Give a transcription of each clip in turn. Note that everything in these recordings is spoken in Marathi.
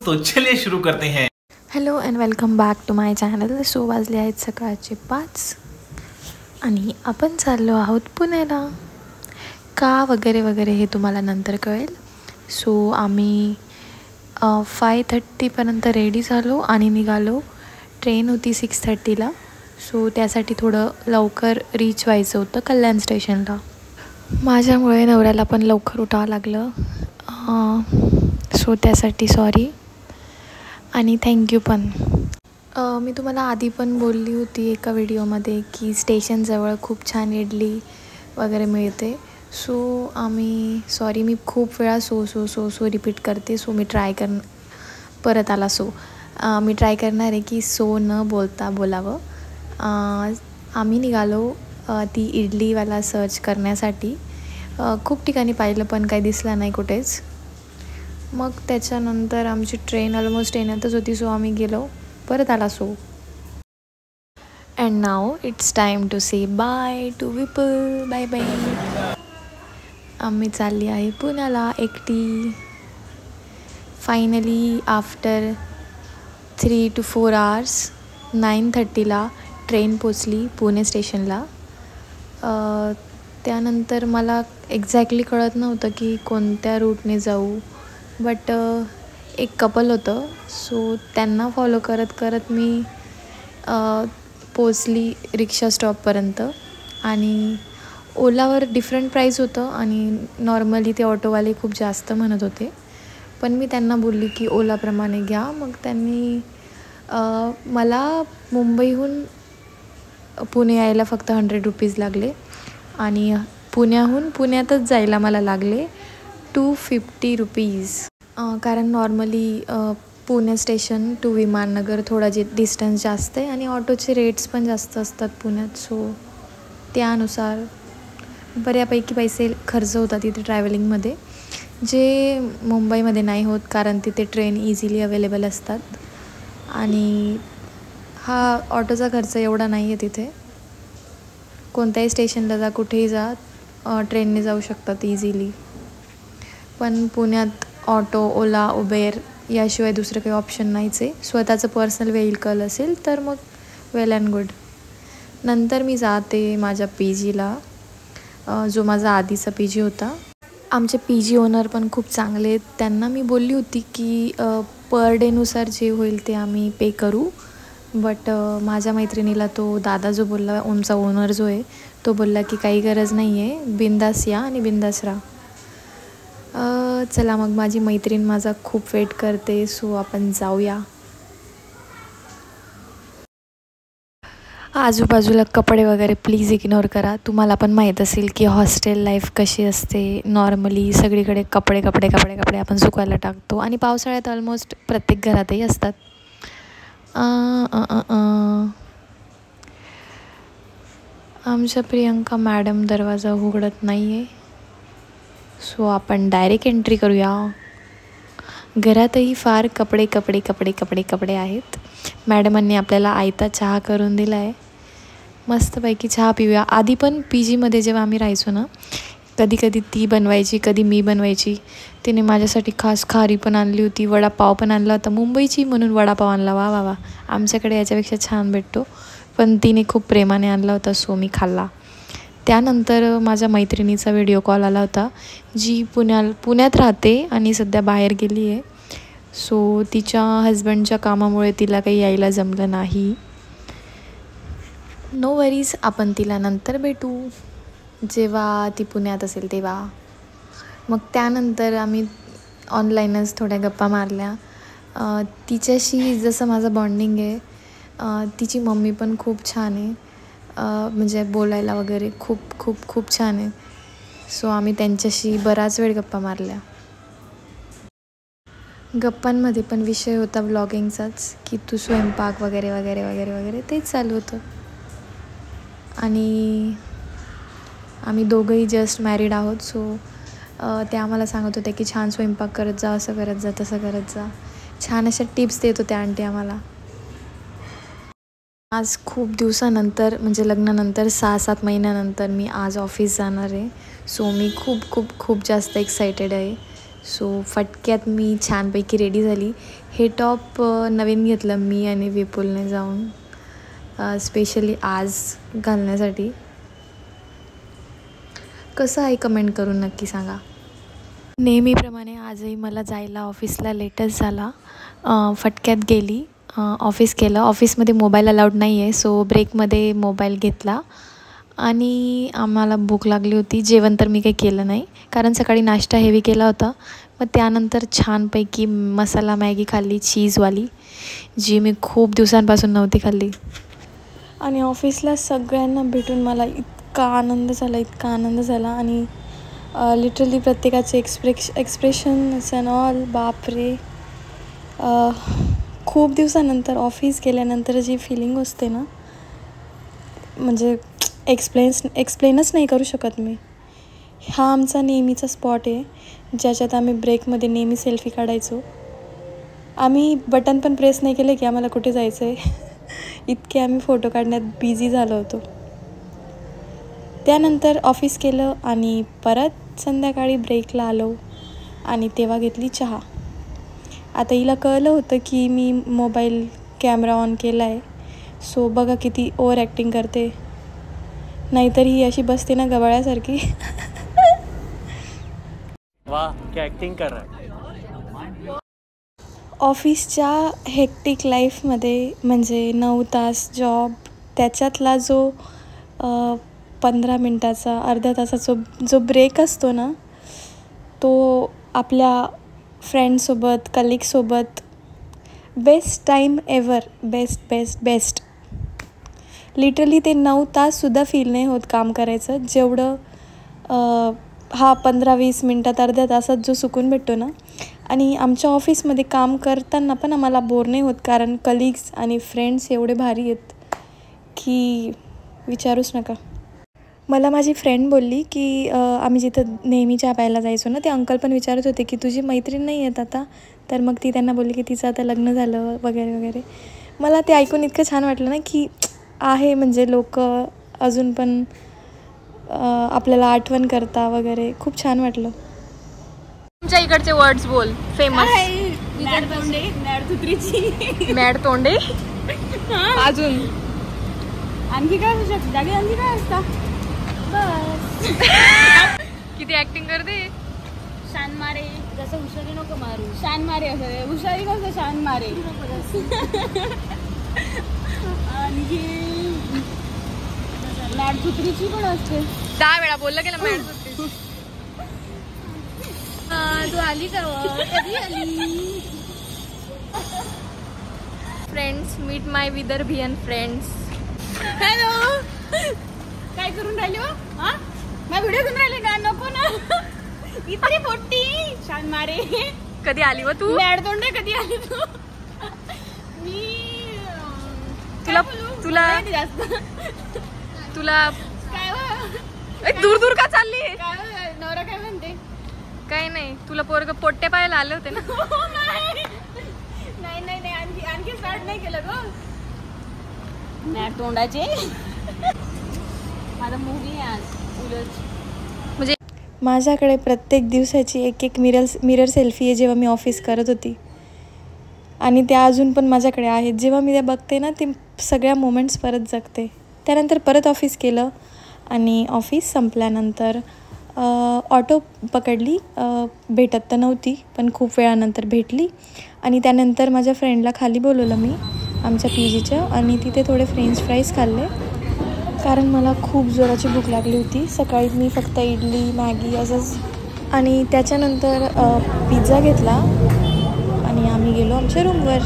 तो चलिए शुरू करते हैं। Hello and welcome back to my channel. So वाजले आहेत सकाळचे 5 आणि आपण चाललो आहोत पुण्याला. का वगैरे वगैरे हे तुम्हाला नंतर कळेल. सो आम्ही 5:30पर्यंत रेडी झालो आणि निघालो. ट्रेन होती 6:30ला. सो त्यासाठी थोडं लवकर रीच व्हायचं होतं कल्याण स्टेशनला. माझ्यामुळे नवऱ्याला पण लवकर उठावं लागलं. सो त्यासाठी सॉरी आणि थँक्यू पण. मी तुम्हाला आधी पण बोलली होती एका व्हिडिओमध्ये की स्टेशनजवळ खूप छान इडली वगैरे मिळते. सो मी खूप वेळा सो रिपीट करते. सो मी परत आला मी ट्राय करणार आहे की सो न बोलता बोलावं. आम्ही निघालो ती इडलीवाला सर्च करण्यासाठी. खूप ठिकाणी पाहिलं पण काही दिसलं नाही कुठेच. मग त्याच्यानंतर आमची ट्रेन ऑलमोस्ट येण्यातच होती. सो आम्ही गेलो परत आला and now it's time to say bye to people. Bye bye. आम्ही चालली आहे पुण्याला एकटी. फायनली आफ्टर 3 to 4 hours 9:30ला ट्रेन पोचली पुणे स्टेशनला. त्यानंतर मला एक्झॅक्टली कळत नव्हतं की कोणत्या रूटने जाऊ. बट एक कपल होतं. सो त्यांना फॉलो करत मी पोचली रिक्षा स्टॉपपर्यंत. आणि ओलावर डिफरंट प्राईस होतं आणि नॉर्मली ते ऑटोवाले खूप जास्त म्हणत होते. पण मी त्यांना बोलली की ओलाप्रमाणे घ्या. मग त्यांनी मला मुंबईहून पुणे यायला फक्त 100 रुपीज लागले आणि पुण्यातच जायला मला लागले 250 रुपीज. कारण normally Pune station to Viman Nagar थोडा डिस्टन्स जास्त आहे आणि ऑटोचे रेट्स पण जास्त असतात पुण्यात. सो त्यानुसार बऱ्यापैकी पैसे खर्च होतात तिथे ट्रॅव्हलिंगमध्ये, जे मुंबईमध्ये नाही होत कारण तिथे ट्रेन इझिली अवेलेबल असतात. आणि हा ऑटोचा खर्च एवढा नाही आहे तिथे. कोणत्याही स्टेशनला जा, कुठेही जा, ट्रेनने जाऊ शकतात इझिली. पण पुण्यात ऑटो, ओला, उबेर याशिवाय दुसरं काही ऑप्शन नाहीच आहे. स्वतःचं पर्सनल व्हेकल असेल तर मग वेल अँड गुड. नंतर मी जाते माझ्या PGला, जो माझा आधीचा PG होता. आमचे PG ओनर पण खूप चांगले आहेत. त्यांना मी बोलली होती की पर डेनुसार जे होईल ते आम्ही पे करू. बट माझ्या मैत्रिणीला तो दादा जो बोलला, आमचा ओनर जो आहे तो बोलला की काही गरज नाही आहे, बिंदास या आणि बिंदास राहा. चला मग माझी मैत्रीण माझा खूप वेट करते. सो आपण जाऊया. आजूबाजूला कपडे वगैरे प्लीज इग्नोर करा. तुम्हाला पण माहीत असेल की हॉस्टेल लाईफ कशी असते. नॉर्मली सगळीकडे कपडे आपण सुकवायला टाकतो आणि पावसाळ्यात ऑलमोस्ट प्रत्येक घरातही असतात. आमच्या प्रियंका मॅडम दरवाजा उघडत नाही आहे. सो आपण डायरेक्ट एंट्री करूया. घरातही फार कपडे आहेत. मॅडमांनी आपल्याला आयता चहा करून दिला आहे. मस्तपैकी चहा पिऊया. आधी पण PGमध्ये जेव्हा आम्ही राहायचो ना, कधी ती बनवायची, कधी मी बनवायची. तिने माझ्यासाठी खास खारी पण आणली होती, वडापाव पण आणला होता. मुंबईची म्हणून वडापाव आणला. वा. आमच्याकडे याच्यापेक्षा छान भेटतो. पण तिने खूप प्रेमाने आणला होता. सो मी खाल्ला. त्यानंतर माझ्या मैत्रिणीचा व्हिडिओ कॉल आला होता, जी पुण्यात राहते आणि सध्या बाहेर गेली आहे. सो तिच्या हजबंडच्या कामामुळे तिला काही यायला जमलं नाही. नो वरीज, आपण तिला नंतर भेटू जेव्हा ती पुण्यात असेल तेव्हा. मग त्यानंतर आम्ही ऑनलाईनच थोड्या गप्पा मारल्या. तिच्याशी जसं माझं बॉन्डिंग आहे, तिची मम्मी पण खूप छान आहे. म्हणजे बोलायला वगैरे खूप छान आहे. सो आम्ही त्यांच्याशी बराच वेळ गप्पा मारल्या. गप्पांमध्ये पण विषय होता व्लॉगिंगचाच, की तू स्वयंपाक वगैरे तेच चालू होतं. आणि आम्ही दोघंही जस्ट मॅरिड आहोत. सो त्या आम्हाला सांगत होत्या की छान स्वयंपाक करत जा, असं करत जा, तसं करत जा. छान अशा टिप्स देत होत्या आंटी आम्हाला. आज खूप दिवसानंतर, म्हणजे लग्नानंतर 6-7 महिन्यानंतर मी आज ऑफिस जाणार आहे. सो मी खूप जास्त एक्सायटेड आहे. सो फटक्यात मी छानपैकी रेडी झाली. हे टॉप नवीन घेतलं मी आणि विपुलने जाऊन स्पेशली आज घालण्यासाठी. कसं आहे कमेंट करून नक्की सांगा. नेहमीप्रमाणे आजही मला जायला ऑफिसला लेटच झाला. फटक्यात गेली, ऑफिस केलं. ऑफिसमध्ये मोबाईल अलाउड नाही आहे, सो ब्रेकमध्ये मोबाईल घेतला आणि आम्हाला भूक लागली होती. जेवण तर मी काही केलं नाही कारण सकाळी नाश्ता हेवी केला होता. मग त्यानंतर छानपैकी मसाला मॅगी खाल्ली, चीजवाली, जी मी खूप दिवसांपासून नव्हती खाल्ली. आणि ऑफिसला सगळ्यांना भेटून मला इतका आनंद झाला आणि लिटरली प्रत्येकाचे एक्सप्रेशन्स अँड ऑल, बापरे. खूप दिवसानंतर ऑफिस गेल्यानंतर जी फिलिंग असते ना, म्हणजे एक्सप्लेनच नाही करू शकत मी. हा आमचा नेहमीचा स्पॉट आहे ज्याच्यात आम्ही ब्रेकमध्ये नेहमी सेल्फी काढायचो. आम्ही बटन पण प्रेस नाही केले की आम्हाला कुठे जायचं आहे इतके आम्ही फोटो काढण्यात बिझी झालो होतो. त्यानंतर ऑफिस केलं आणि परत संध्याकाळी ब्रेकला आलो आणि तेव्हा घेतली चहा. आता हिला कळलं होतं की मी मोबाईल कॅमेरा ऑन केला आहे, सो बघा किती ओव्हर ॲक्टिंग करते. नाहीतर ही अशी बसते ना गबाळ्यासारखी. वाह क्या ॲक्टिंग कर रहा. ऑफिसच्या हेक्टिक लाईफमध्ये म्हणजे 9 तास जॉब, त्याच्यातला जो 15 मिनटाचा अर्ध्या तासाचा जो ब्रेक असतो ना, तो आपल्या फ्रेंडसोबत, कलिगसोबत best time ever. Best. Literally ते 9 ताससुद्धा फील नाही होत काम करायचं जेवढं हा 15-20 मिनटात, अर्ध्या तासात जो सुकून भेटतो ना. आणि आमच्या ऑफिसमध्ये काम करताना पण आम्हाला बोर नाही होत कारण कलिग्स आणि फ्रेंड्स एवढे भारी आहेत की विचारूच नका. मला माझी फ्रेंड बोलली की आम्ही जिथं नेहमी चहा प्यायला जायचो ना, ते अंकल पण विचारत होते की तुझी मैत्रीण नाही येत आता. तर मग ती त्यांना बोलली की तिचं आता लग्न झालं वगैरे. मला ते ऐकून इतकं छान वाटलं ना की आहे म्हणजे लोक अजून पण आपल्याला आठवण करता वगैरे. खूप छान वाटलं. तुमच्या इकडचे वर्ड्स बोल फेमस. मॅड तोंडे. अजून आणखी काय असू शकते जागी, आणखी काय असतं. बस. किती ऍक्टिंग करते. शान मारे जसं हुशारी नको मारू. शान मारे असं हुशारी कसं शान मारे. आणखी मॅड कुत्रीची पण असते. 10 वेळा बोललं गेलं मॅड कुत्री. तू आली का? कधी आली? फ्रेंड्स, मीट माय विदर्भियन फ्रेंड्स. हॅलो. काय करून राहिली हो? हा मग व्हिडिओ करून राहिले का? नको ना. इतकी पोट्टी शान मारे. कधी आली व तू? मॅड तोंडे कधी आली तू? मी तुला काय दूर का चालली? काय नवरा काय म्हणते? काही नाही, तुला पोरग पोट्टे पाहायला आले होते ना. नाही आणखी स्टार्ट नाही केलं ग. मॅड तोंडाचे. माझा मूवी आहे आज उलट. म्हणजे माझ्याकडे प्रत्येक दिवसाची एक मिरर सेल्फी आहे जेव्हा मी ऑफिस करत होती आणि त्या अजून पण माझ्याकडे आहेत. जेव्हा मी त्या बघते ना, ते सगळ्या मोमेंट्स परत जगते. त्यानंतर परत ऑफिस केलं आणि ऑफिस संपल्यानंतर ऑटो पकडली. भेटत तर नव्हती पण खूप वेळानंतर भेटली आणि त्यानंतर माझ्या फ्रेंडला खाली बोलवलं मी आमच्या PGच्या आणि तिथे थोडे फ्रेंच फ्राईज खाल्ले कारण मला खूप जोराची भूक लागली होती. सकाळी मी फक्त इडली मॅगी असंच. आणि त्याच्यानंतर पिझ्झा घेतला आणि आम्ही गेलो आमच्या रूमवर.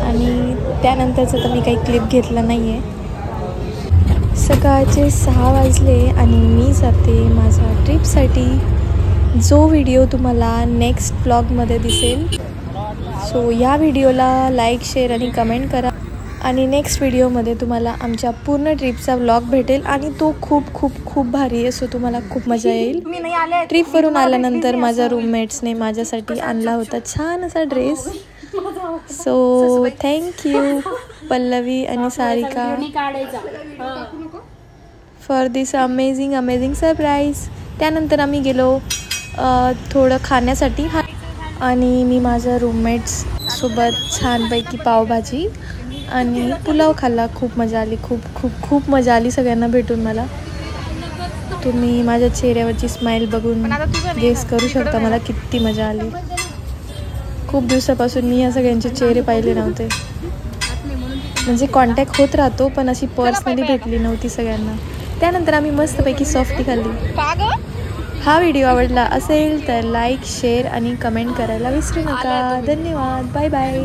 आणि त्यानंतरचं तर मी काही क्लिप घेतला नाही आहे. सकाळचे 6 वाजले आणि मी जाते माझ्या ट्रिपसाठी, जो व्हिडिओ तुम्हाला नेक्स्ट ब्लॉगमध्ये दिसेल. सो या व्हिडिओला लाईक, शेअर आणि कमेंट करा आणि नेक्स्ट व्हिडिओमध्ये तुम्हाला आमच्या पूर्ण ट्रिपचा व्लॉग भेटेल आणि तो खूप खूप खूप भारी आहे. सो तुम्हाला खूप मजा येईल. ट्रिपवरून आल्यानंतर माझ्या रूममेट्सने माझ्यासाठी आणला होता छान असा ड्रेस. सो थँक्यू पल्लवी आणि Sarika for this amazing surprise. त्यानंतर आम्ही गेलो थोडं खाण्यासाठी. आणि मी माझ्या रूममेट्ससोबत छानपैकी पावभाजी आणि पुलाव खाल्ला. खूप मजा आली, खूप खूप खूप मजा आली सगळ्यांना भेटून मला. तुम्ही माझ्या चेहऱ्यावरची स्माईल बघून गेस करू शकता मला किती मजा आली. खूप दिवसापासून मी या सगळ्यांचे चेहरे पाहिले नव्हते. म्हणजे कॉन्टॅक्ट होत राहतो पण अशी पर्सनली भेटली नव्हती सगळ्यांना. त्यानंतर आम्ही मस्तपैकी सॉफ्टी खाल्ली. हा व्हिडिओ आवडला असेल तर लाईक, शेअर आणि कमेंट करायला विसरू नका. धन्यवाद. Bye bye.